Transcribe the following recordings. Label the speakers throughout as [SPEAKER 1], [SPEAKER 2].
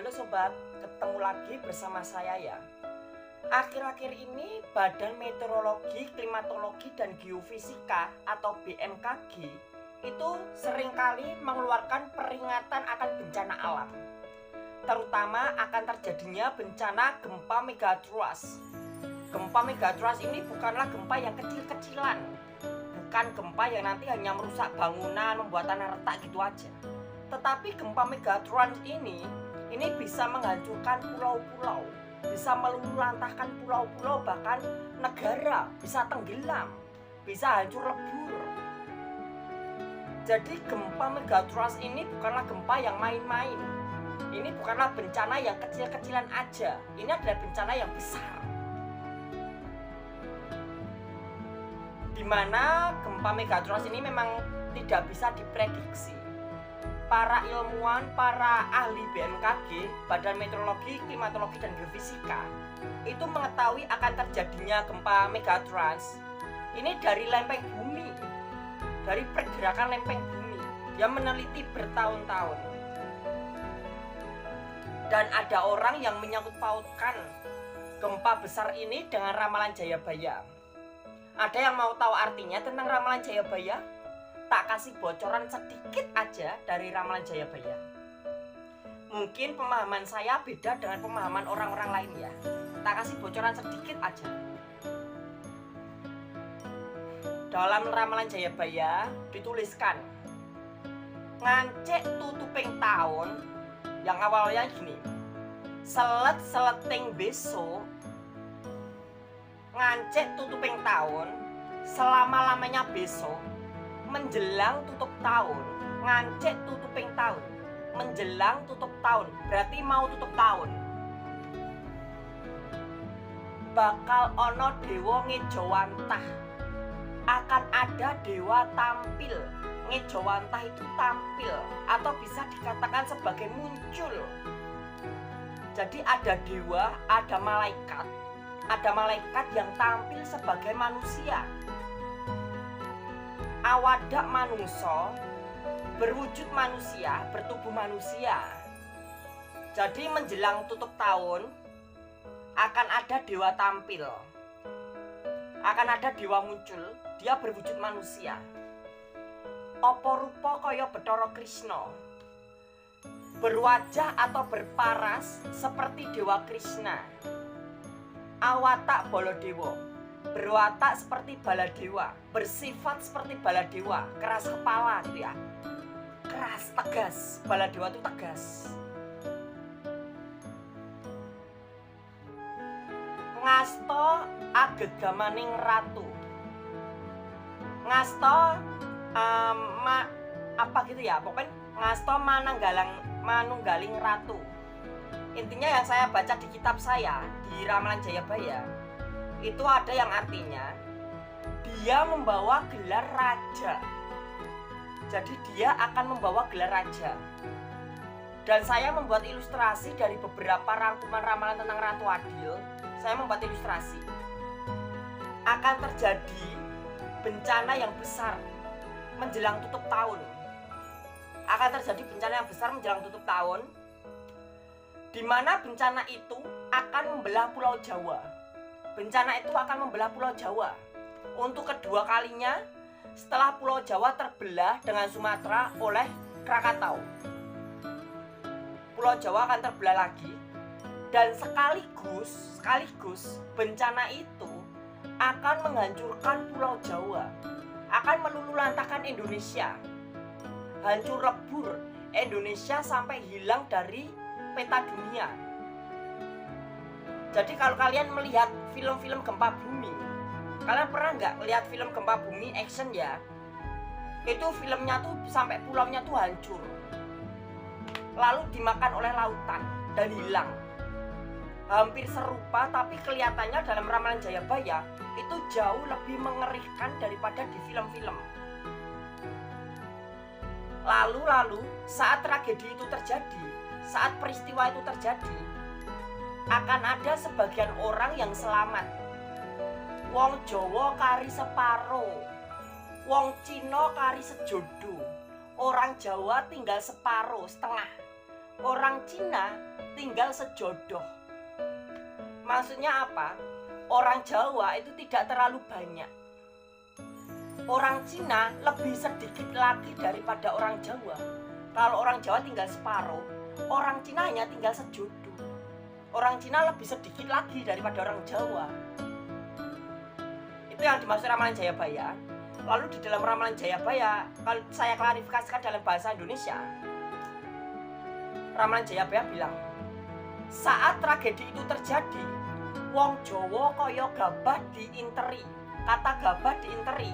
[SPEAKER 1] Halo sobat, ketemu lagi bersama saya ya. Akhir-akhir ini Badan Meteorologi, Klimatologi dan Geofisika atau BMKG itu seringkali mengeluarkan peringatan akan bencana alam, terutama akan terjadinya bencana gempa megatrust. Gempa megatrust ini bukanlah gempa yang kecil-kecilan, bukan gempa yang nanti hanya merusak bangunan, membuat tanah retak gitu aja. Tetapi gempa megatrust ini bisa menghancurkan pulau-pulau, bisa meluluhlantahkan pulau-pulau, bahkan negara bisa tenggelam, bisa hancur lebur. Jadi gempa megatrust ini bukanlah gempa yang main-main. Ini bukanlah bencana yang kecil-kecilan aja. Ini adalah bencana yang besar. Di mana gempa megatrust ini memang tidak bisa diprediksi. Para ilmuwan, para ahli BMKG, Badan Meteorologi, Klimatologi dan Geofisika, itu mengetahui akan terjadinya gempa megatrust ini dari lempeng bumi, dari pergerakan lempeng bumi yang meneliti bertahun-tahun. Dan ada orang yang menyangkut pautkan gempa besar ini dengan ramalan Jayabaya. Ada yang mau tahu artinya tentang ramalan Jayabaya? Tak kasih bocoran sedikit aja dari ramalan Jayabaya. Mungkin pemahaman saya beda dengan pemahaman orang-orang lain ya. Tak kasih bocoran sedikit aja. Dalam ramalan Jayabaya dituliskan, ngancek tutuping tahun, yang awalnya gini, selet-seleting besok, ngancek tutuping tahun, selama-lamanya besok, menjelang tutup tahun, ngancek tutuping tahun, menjelang tutup tahun, berarti mau tutup tahun. Bakal ono dewa ngejawantah, akan ada dewa tampil. Ngejawantah itu tampil atau bisa dikatakan sebagai muncul. Jadi ada dewa, ada malaikat yang tampil sebagai manusia. Awadak manusia, berwujud manusia, bertubuh manusia. Jadi menjelang tutup tahun akan ada dewa tampil, akan ada dewa muncul, dia berwujud manusia. Apa rupa kaya Bathara Krishna, berwajah atau berparas seperti Dewa Krishna. Awatak Baladewa, berwatak seperti Baladewa, bersifat seperti Baladewa, keras kepala gitu ya, keras, tegas. Baladewa itu tegas. Ngasta agegamaning ratu. Ngasta apa gitu ya, pokoknya ngasta manunggaling ratu. Intinya yang saya baca di kitab saya, di ramalan Jayabaya, itu ada yang artinya dia membawa gelar raja. Jadi dia akan membawa gelar raja. Dan saya membuat ilustrasi dari beberapa rangkuman ramalan tentang Ratu Adil. Saya membuat ilustrasi. Akan terjadi bencana yang besar menjelang tutup tahun. Akan terjadi bencana yang besar menjelang tutup tahun, di mana bencana itu akan membelah Pulau Jawa. Bencana itu akan membelah Pulau Jawa untuk kedua kalinya setelah Pulau Jawa terbelah dengan Sumatera oleh Krakatau. Pulau Jawa akan terbelah lagi, dan sekaligus bencana itu akan menghancurkan Pulau Jawa, akan meluluhlantahkan Indonesia, hancur lebur Indonesia sampai hilang dari peta dunia. Jadi kalau kalian melihat film-film gempa bumi, kalian pernah nggak lihat film gempa bumi action ya? Itu filmnya tuh sampai pulaunya tuh hancur, lalu dimakan oleh lautan dan hilang. Hampir serupa, tapi kelihatannya dalam ramalan Jayabaya itu jauh lebih mengerikan daripada di film-film. Lalu saat tragedi itu terjadi, saat peristiwa itu terjadi, akan ada sebagian orang yang selamat. Wong Jawa kari separo, wong Cina kari sejodo, orang Jawa tinggal separo, setengah. orang Cina tinggal sejodoh. Maksudnya apa? Orang Jawa itu tidak terlalu banyak. Orang Cina lebih sedikit lagi daripada orang Jawa. Kalau orang Jawa tinggal separuh, orang Cina hanya tinggal sejodoh. Orang Cina lebih sedikit lagi daripada orang Jawa. Itu yang dimaksud ramalan Jayabaya. Lalu di dalam ramalan Jayabaya, kalau saya klarifikasikan dalam bahasa Indonesia, ramalan Jayabaya bilang, saat tragedi itu terjadi, wong Jawa kaya gabah diinteri. Kata gabah diinteri,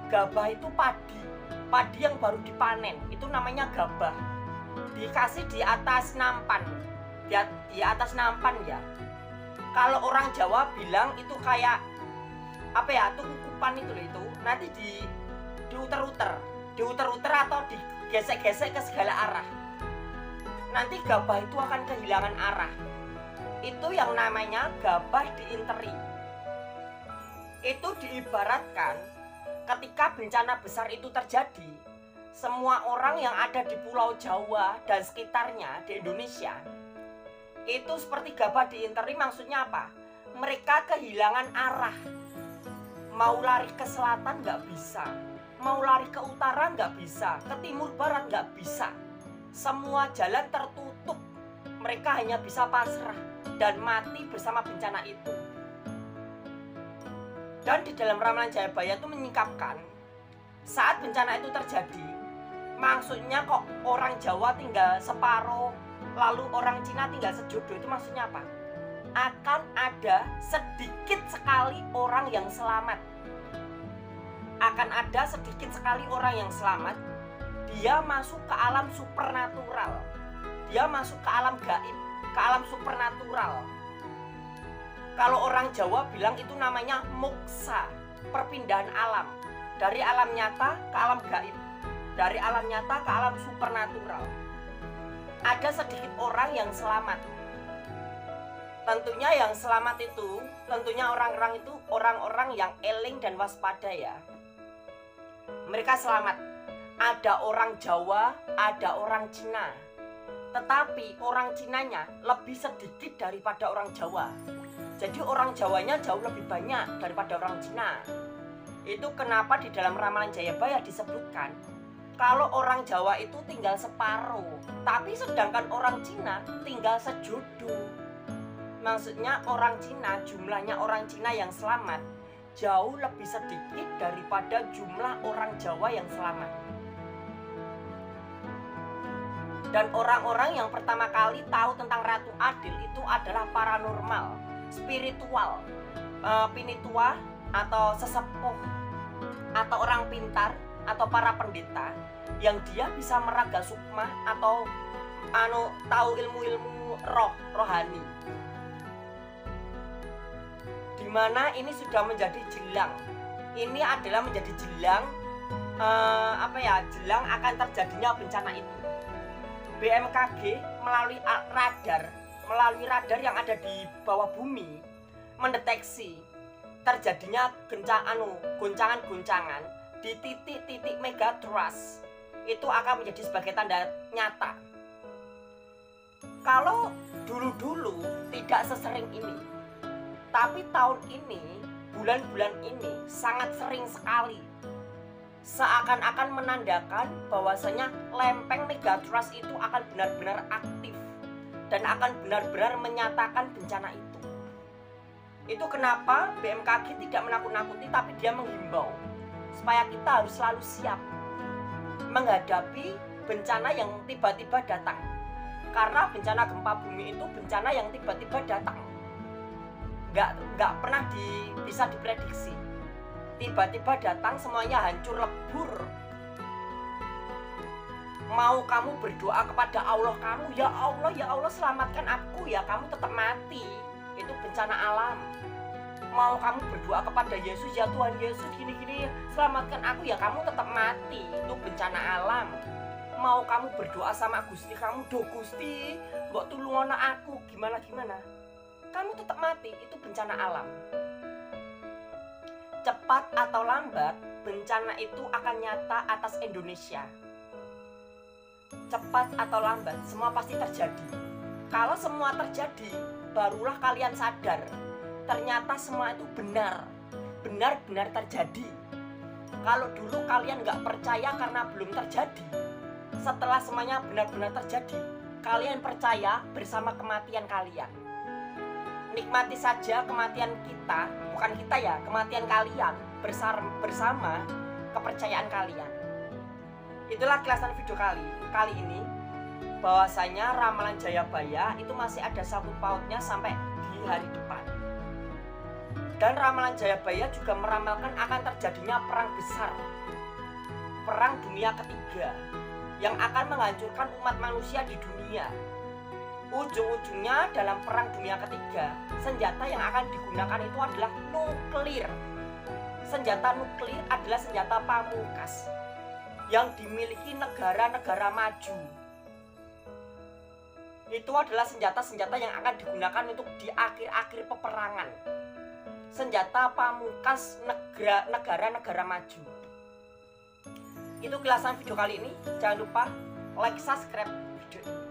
[SPEAKER 1] gabah itu padi yang baru dipanen, itu namanya gabah. Dikasih di atas nampan, di atas nampan ya. Kalau orang Jawa bilang itu kayak apa ya, itu kukupan itu nanti diuter-uter atau digesek-gesek ke segala arah. Nanti gabah itu akan kehilangan arah. Itu yang namanya gabah diinteri. Itu diibaratkan ketika bencana besar itu terjadi, semua orang yang ada di Pulau Jawa dan sekitarnya di Indonesia itu seperti gabah diinteri. Maksudnya apa? Mereka kehilangan arah. Mau lari ke selatan nggak bisa, mau lari ke utara nggak bisa, ke timur barat nggak bisa. Semua jalan tertutup. Mereka hanya bisa pasrah dan mati bersama bencana itu. Dan di dalam ramalan Jayabaya itu menyingkapkan, saat bencana itu terjadi, maksudnya kok orang Jawa tinggal separuh, lalu orang Cina tinggal sejodoh, itu maksudnya apa? Akan ada sedikit sekali orang yang selamat. Akan ada sedikit sekali orang yang selamat. Dia masuk ke alam supernatural. Dia masuk ke alam gaib, ke alam supernatural. Kalau orang Jawa bilang itu namanya moksa, perpindahan alam. Dari alam nyata ke alam gaib, dari alam nyata ke alam supernatural. Ada sedikit orang yang selamat. Tentunya yang selamat itu, tentunya orang-orang itu orang-orang yang eling dan waspada ya. Mereka selamat. Ada orang Jawa, ada orang Cina. Tetapi orang Cinanya lebih sedikit daripada orang Jawa. Jadi orang Jawanya jauh lebih banyak daripada orang Cina. Itu kenapa di dalam ramalan Jayabaya disebutkan kalau orang Jawa itu tinggal separuh, tapi sedangkan orang Cina tinggal sejodoh. Maksudnya orang Cina, jumlahnya orang Cina yang selamat jauh lebih sedikit daripada jumlah orang Jawa yang selamat. Dan orang-orang yang pertama kali tahu tentang Ratu Adil itu adalah paranormal, spiritual, pinitua atau sesepuh atau orang pintar atau para pendeta yang dia bisa meraga sukma atau tahu ilmu-ilmu rohani. Dimana ini sudah menjadi jelang. Ini adalah menjadi jelang jelang akan terjadinya bencana itu. BMKG melalui radar yang ada di bawah bumi mendeteksi terjadinya goncangan-goncangan di titik-titik megatrust. Itu akan menjadi sebagai tanda nyata. Kalau dulu-dulu tidak sesering ini, tapi tahun ini, bulan-bulan ini sangat sering sekali. Seakan-akan menandakan bahwasanya lempeng megatrust itu akan benar-benar aktif dan akan benar-benar menyatakan bencana itu. Itu kenapa BMKG tidak menakut-nakuti, tapi dia menghimbau supaya kita harus selalu siap menghadapi bencana yang tiba-tiba datang. Karena bencana gempa bumi itu bencana yang tiba-tiba datang. Nggak pernah bisa diprediksi. Tiba-tiba datang, semuanya hancur lebur. Mau kamu berdoa kepada Allah kamu, ya Allah selamatkan aku, ya kamu tetap mati. Itu bencana alam. Mau kamu berdoa kepada Yesus, ya Tuhan Yesus gini-gini selamatkan aku, ya kamu tetap mati. Itu bencana alam. Mau kamu berdoa sama Gusti kamu, do Gusti mbok tulungono aku, gimana kamu tetap mati. Itu bencana alam. Cepat atau lambat bencana itu akan nyata atas Indonesia. cepat atau lambat, semua pasti terjadi. Kalau semua terjadi, barulah kalian sadar ternyata semua itu benar-benar terjadi. Kalau dulu kalian nggak percaya karena belum terjadi, setelah semuanya benar-benar terjadi, kalian percaya bersama kematian kalian. Nikmati saja kematian kita, bukan kita ya, kematian kalian bersama kepercayaan kalian. Itulah kilasan video kali ini, bahwasanya ramalan Jayabaya itu masih ada sangkut pautnya sampai di hari depan. Dan ramalan Jayabaya juga meramalkan akan terjadinya perang besar, perang dunia ketiga, yang akan menghancurkan umat manusia di dunia. Ujung-ujungnya dalam perang dunia ketiga, senjata yang akan digunakan itu adalah nuklir. Senjata nuklir adalah senjata pamungkas yang dimiliki negara-negara maju. Itu adalah senjata-senjata yang akan digunakan untuk di akhir-akhir peperangan. Senjata pamungkas negara-negara maju. Itu kilasan video kali ini. Jangan lupa like, subscribe video ini.